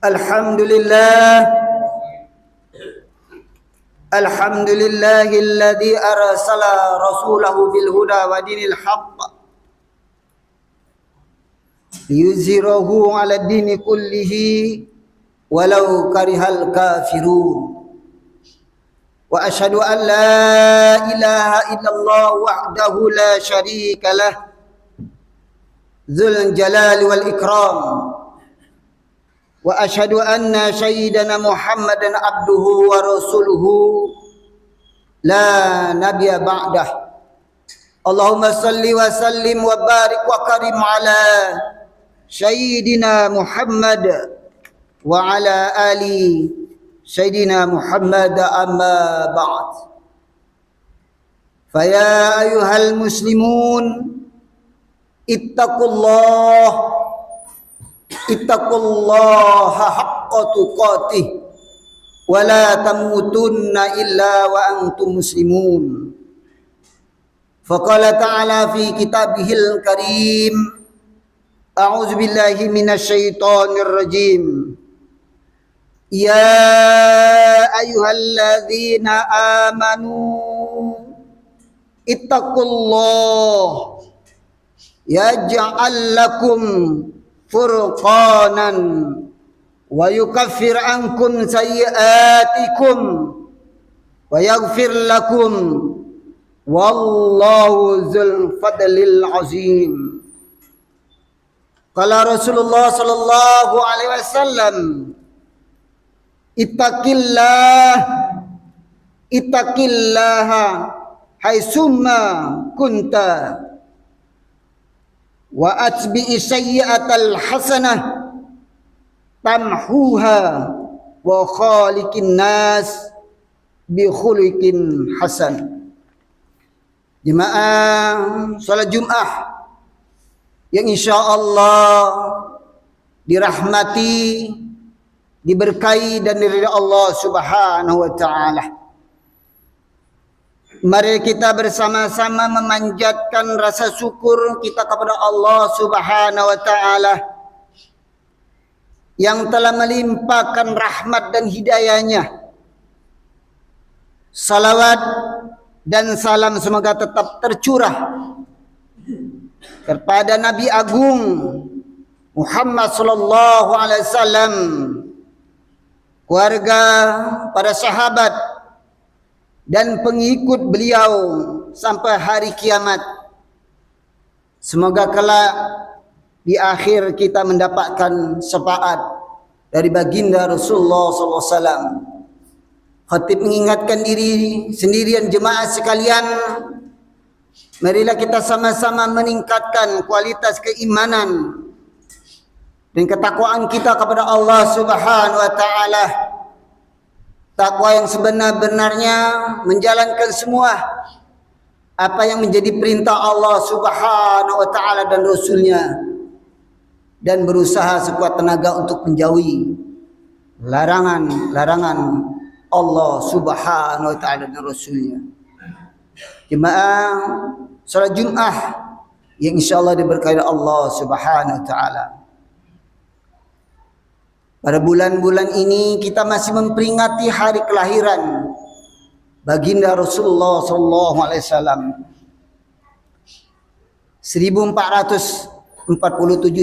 Alhamdulillah Alhamdulillahilladzi arsala rasulahu bil huda wa dinil haqq liyuzhirahu 'ala dini kullihi walau karihal kafirun. Wa asyhadu an la ilaha illallah wahdahu la syarika lah dzul jalali wal ikram. Wa asyhadu anna sayyidana Muhammadan abduhu wa rasuluhu la nabiyya ba'dah. Allahumma salli wa sallim wa barik wa karim ala sayyidina Muhammad wa ala ali sayyidina Muhammad, amma ba'd. Fa ya ayyuhal muslimun ittaqullaha haqqa tuqatih wa la tamutunna illa wa antum muslimun. Faqala ta'ala fi kitabihil karim, a'udzu billahi minasy syaithanir rajim. Ya ayyuhalladzina amanu ittaqullaha yaj'al lakum furqanan wa yukaffir ankum sayyi'atikum wa yaghfir lakum wallahu dzul fadlil azim. Qala Rasulullah sallallahu alaihi wasallam, ittaqillaha haitsumma kunta wa atbi'i sayyi'atal hasanah tamhuha wa khaliqin nas bi khuliqin hasan. Jemaah salat Jumat yang insyaallah dirahmati, diberkahi dan diridhai Allah Subhanahu wa taala. Mari kita bersama-sama memanjatkan rasa syukur kita kepada Allah Subhanahu wa taala yang telah melimpahkan rahmat dan hidayahnya. Salawat dan salam semoga tetap tercurah kepada Nabi Agung Muhammad sallallahu alaihi wasallam, keluarga, para sahabat dan pengikut beliau sampai hari kiamat. Semoga kelak di akhir kita mendapatkan syafaat dari baginda Rasulullah sallallahu alaihi wasallam. Khatib mengingatkan diri sendirian jemaah sekalian, marilah kita sama-sama meningkatkan kualitas keimanan dan ketakwaan kita kepada Allah Subhanahu wa taala. Takwa yang sebenar-benarnya menjalankan semua apa yang menjadi perintah Allah Subhanahu wa taala dan Rasulnya, dan berusaha sekuat tenaga untuk menjauhi larangan-larangan Allah Subhanahu wa taala dan Rasulnya. Jemaah salat Jumat yang insyaallah diberkahi Allah Subhanahu wa taala. Pada bulan-bulan ini kita masih memperingati hari kelahiran baginda Rasulullah sallallahu alaihi wasallam 1447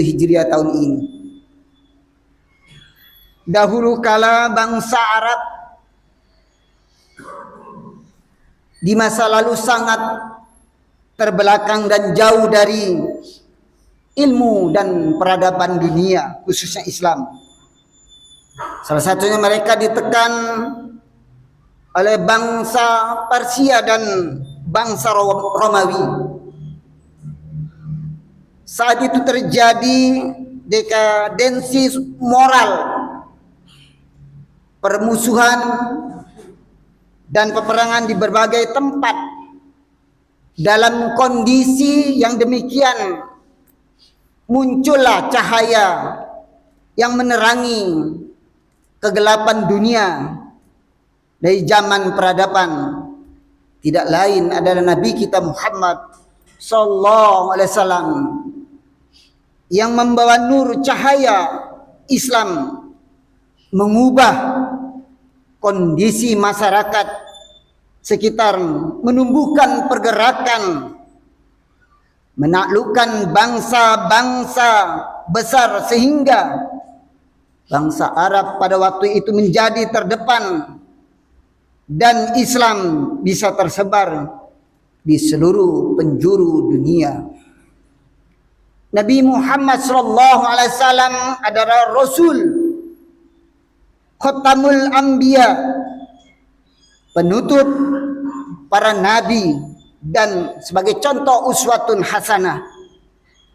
Hijriah tahun ini. Dahulu kala bangsa Arab di masa lalu sangat terbelakang dan jauh dari ilmu dan peradaban dunia, khususnya Islam. Salah satunya mereka ditekan oleh bangsa Persia dan bangsa Romawi. Saat itu terjadi dekadensi moral, permusuhan dan peperangan di berbagai tempat. Dalam kondisi yang demikian muncullah cahaya yang menerangi kegelapan dunia dari zaman peradaban. Tidak lain adalah Nabi kita Muhammad sallallahu alaihi wasallam yang membawa nur cahaya Islam mengubah kondisi masyarakat sekitar, menumbuhkan pergerakan, menaklukkan bangsa-bangsa besar sehingga bangsa Arab pada waktu itu menjadi terdepan dan Islam bisa tersebar di seluruh penjuru dunia. Nabi Muhammad sallallahu alaihi wasallam adalah Rasul, Khatamul Anbiya, penutup para nabi dan sebagai contoh uswatun hasanah.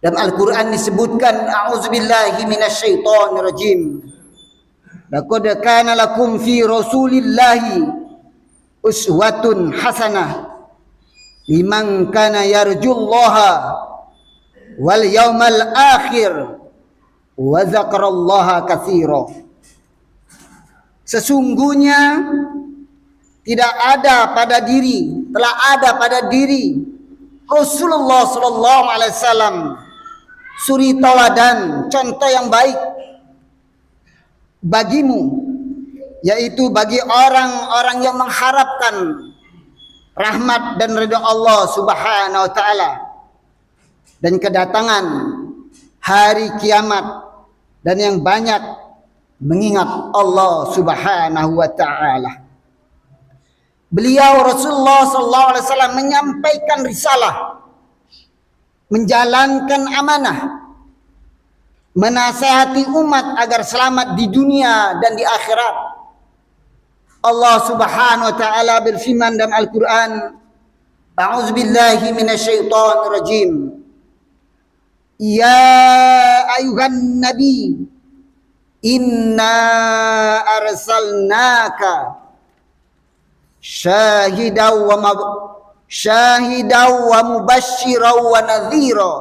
Dalam Al-Quran disebutkan, a'udzubillahi minasyaitonir rajim. Laqad kana lakum fi Rasulillahi uswatun hasanah liman kana yarjullaha wal yaumal akhir wa dzakarallaha katsira. Sesungguhnya tidak ada pada diri, telah ada pada diri Rasulullah sallallahu alaihi wasallam suri tauladan, contoh yang baik bagimu, yaitu bagi orang-orang yang mengharapkan rahmat dan ridha Allah Subhanahu wa taala dan kedatangan hari kiamat, dan yang banyak mengingat Allah Subhanahu wa taala. Beliau Rasulullah sallallahu alaihi wasallam menyampaikan risalah, menjalankan amanah, menasihati umat agar selamat di dunia dan di akhirat. Allah Subhanahu wa taala berfirman dalam Al-Qur'an, a'udzubillahi minasyaitonir rajim. Ya ayuhan nabi, inna arsalnaka syahidaw wa mubasysyiran wa nadhira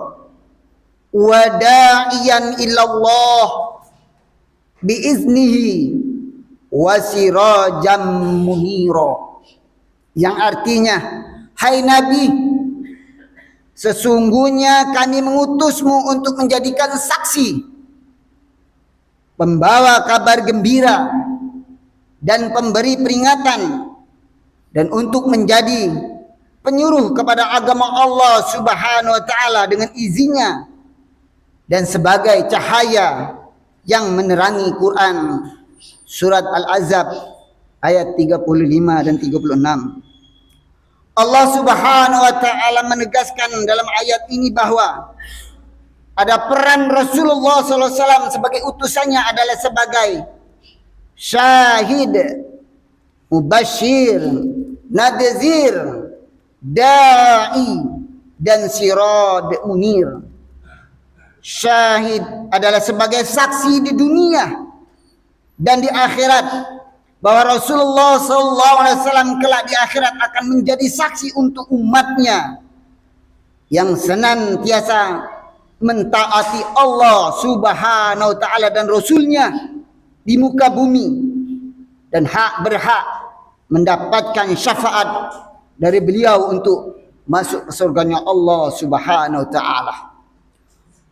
wa da'iyan ilallah biiznihi wa sirajan munira. Yang artinya, hai Nabi, sesungguhnya kami mengutusmu untuk menjadikan saksi, pembawa kabar gembira dan pemberi peringatan, dan untuk menjadi penyuruh kepada agama Allah Subhanahu wa taala dengan izinnya, dan sebagai cahaya yang menerangi Quran. Surat Al-Ahzab ayat 35 dan 36. Allah Subhanahu wa taala menegaskan dalam ayat ini bahwa ada peran Rasulullah sallallahu alaihi wasallam sebagai utusannya adalah sebagai syahid, mubasyir, nadzir, da'i, dan sirad munir. Syahid adalah sebagai saksi di dunia dan di akhirat bahwa Rasulullah sallallahu alaihi wasallam kelak di akhirat akan menjadi saksi untuk umatnya yang senantiasa mentaati Allah Subhanahu wa taala dan Rasulnya di muka bumi, dan berhak mendapatkan syafaat dari beliau untuk masuk ke surganya Allah Subhanahu wa taala.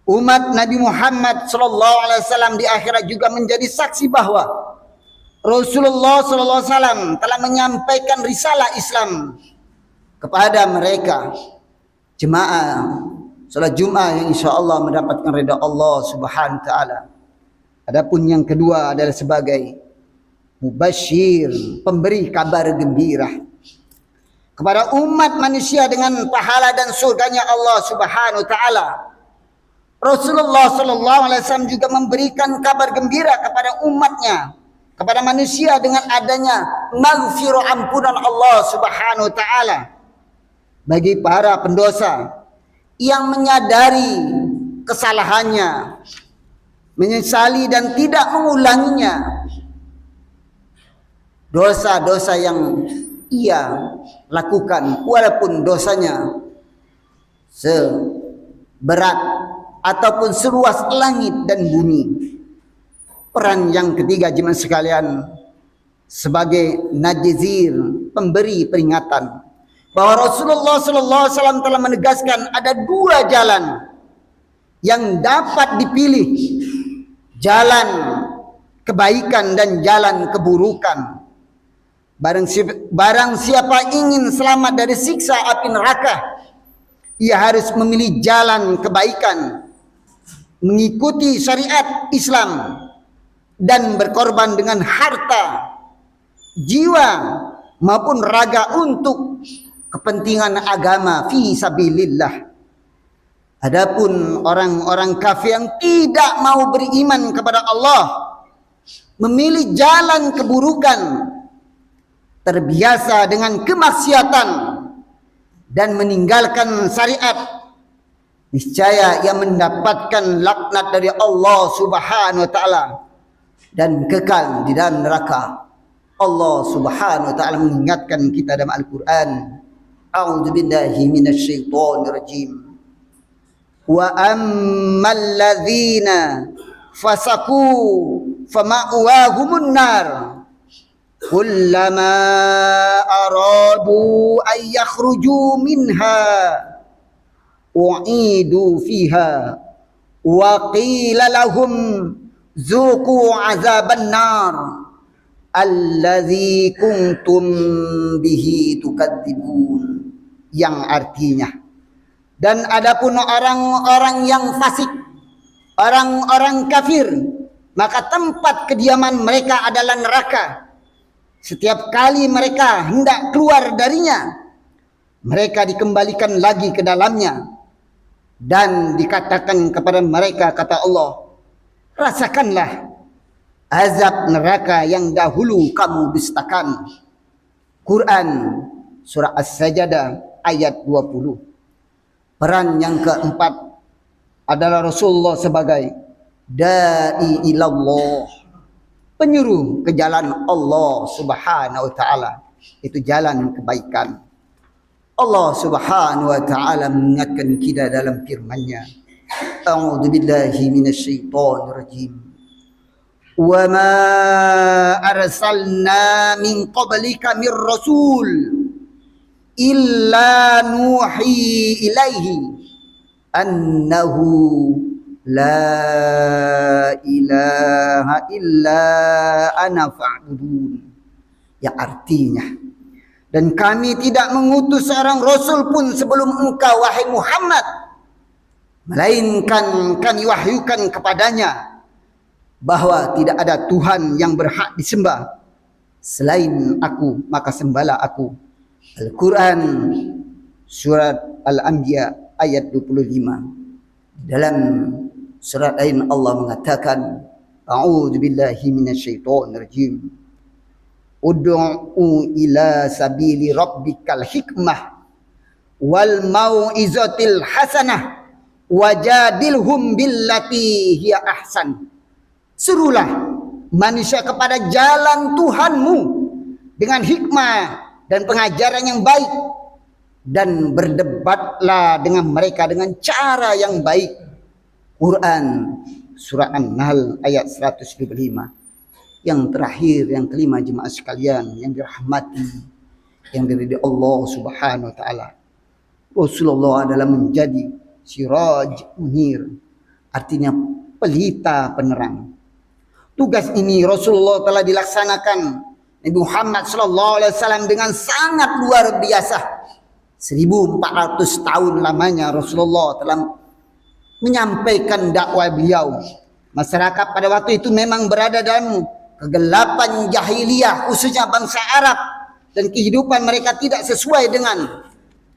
Umat Nabi Muhammad sallallahu alaihi wasallam di akhirat juga menjadi saksi bahwa Rasulullah sallallahu alaihi wasallam telah menyampaikan risalah Islam kepada mereka, jemaah salat Jumat yang insyaallah mendapatkan ridha Allah Subhanahu wa taala. Adapun yang kedua adalah sebagai mubasyir, pemberi kabar gembira kepada umat manusia dengan pahala dan surganya Allah Subhanahu wa taala. Rasulullah sallallahu alaihi wasallam juga memberikan kabar gembira kepada umatnya, kepada manusia dengan adanya maghfirah, ampunan Allah Subhanahu wa taala bagi para pendosa yang menyadari kesalahannya, menyesali dan tidak mengulanginya. Dosa-dosa yang ia lakukan walaupun dosanya seberat ataupun seluas langit dan bumi. Peran yang ketiga jemaah sekalian sebagai nadzir, pemberi peringatan, bahwa Rasulullah sallallahu alaihi wasallam telah menegaskan ada dua jalan yang dapat dipilih. Jalan kebaikan dan jalan keburukan. Barang siapa ingin selamat dari siksa api neraka, ia harus memilih jalan kebaikan, mengikuti syariat Islam, dan berkorban dengan harta, jiwa, maupun raga untuk kepentingan agama fi sabilillah. Adapun orang-orang kafir yang tidak mau beriman kepada Allah, memilih jalan keburukan, terbiasa dengan kemaksiatan dan meninggalkan syariat, niscaya ia mendapatkan laknat dari Allah Subhanahu wa taala dan kekal di dalam neraka. Allah Subhanahu wa taala mengingatkan kita dalam Al-Qur'an, a'udzubillahi minasyaitonir rajim. Wa ammal ladzina fasaku fama'wahumun nar kullama aradu ay yakhruju minha u'idu fiha wa qila lahum zuqu azaban nar allazi kuntum bihi tukadzibun, yang artinya, dan adapun orang-orang yang fasik, orang-orang kafir, maka tempat kediaman mereka adalah neraka. Setiap kali mereka hendak keluar darinya, mereka dikembalikan lagi ke dalamnya, dan dikatakan kepada mereka, kata Allah, rasakanlah azab neraka yang dahulu kamu dustakan. Quran surah As-Sajdah ayat 20. Peran yang keempat adalah Rasulullah sebagai da'i ilallah, penyuruh ke jalan Allah Subhanahu wa taala, itu jalan kebaikan. Allah Subhanahu wa taala mengingatkan kita dalam firman-Nya, a'udzubillahi minasyaitonir rajim. Wa ma arsalna min qablika mir rasul illa nuhi ilaihi annahu la ilaha illa ana fa'budun. Yang artinya, dan kami tidak mengutus seorang rasul pun sebelum engkau wahai Muhammad, melainkan kami wahyukan kepadanya bahwa tidak ada Tuhan yang berhak disembah selain aku, maka sembahlah aku. Al-Quran surat Al-Anbiya ayat 25. Dalam surat lain Allah mengatakan, a'udzubillahi minasyaitonir rajim. Ud'u ila sabili rabbikal hikmah wal mau'izatil hasanah wajadilhum billati hiya ahsan. Serulah manusia kepada jalan Tuhanmu dengan hikmah dan pengajaran yang baik, dan berdebatlah dengan mereka dengan cara yang baik. Quran surah An-Nahl ayat 125. Yang terakhir, yang kelima, jemaah sekalian yang dirahmati, yang diridhai Allah Subhanahu wa taala, Rasulullah adalah menjadi siraj munir, artinya pelita penerang. Tugas ini Rasulullah telah dilaksanakan Nabi Muhammad SAW dengan sangat luar biasa. 1400 tahun lamanya Rasulullah telah menyampaikan dakwah beliau. Masyarakat pada waktu itu memang berada dalam kegelapan jahiliyah, khususnya bangsa Arab, dan kehidupan mereka tidak sesuai dengan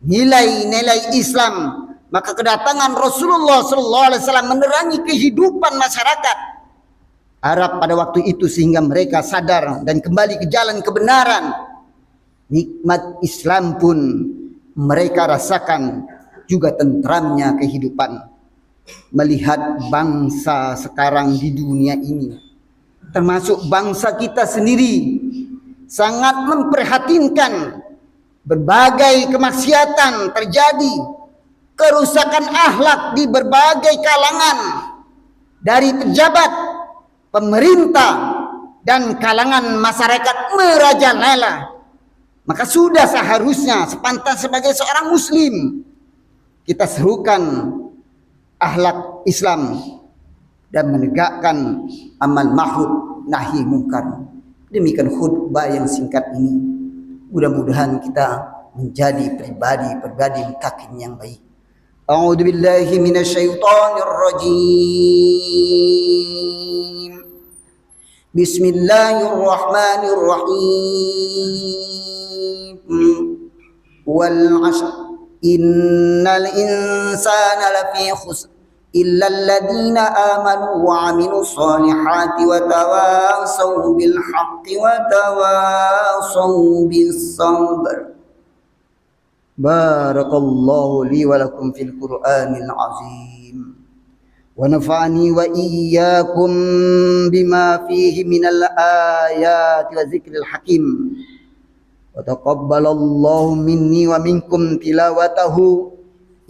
nilai-nilai Islam. Maka kedatangan Rasulullah SAW menerangi kehidupan masyarakat Arab pada waktu itu, sehingga mereka sadar dan kembali ke jalan kebenaran. Nikmat Islam pun mereka rasakan, juga tentramnya kehidupan. Melihat bangsa sekarang di dunia ini, termasuk bangsa kita sendiri, sangat memprihatinkan. Berbagai kemaksiatan terjadi, kerusakan akhlak di berbagai kalangan, dari pejabat, pemerintah, dan kalangan masyarakat merajalela. Maka sudah seharusnya, sepantas sebagai seorang muslim, kita serukan akhlak Islam dan menegakkan amal ma'ruf nahi mungkar. Demikian khutbah yang singkat ini. Mudah-mudahan kita menjadi pribadi mutakin yang baik. A'udzu billahi minasyaitonir rajim. Bismillahirrahmanirrahim. Wal 'ashr innal insana lafi khusr illa alladhina amanu wa 'amilus solihati wa tawasaw bil haqqi wa tawasaw bis sabr. Barakallahu li wa lakum fil Qur'anil azim wa nafa'ani wa iyyakum bima fihi minal ayati wa zikril hakim wa taqabbalallahu minni wa minkum tilawatahu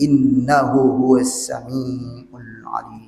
innahu huwas samiul alim.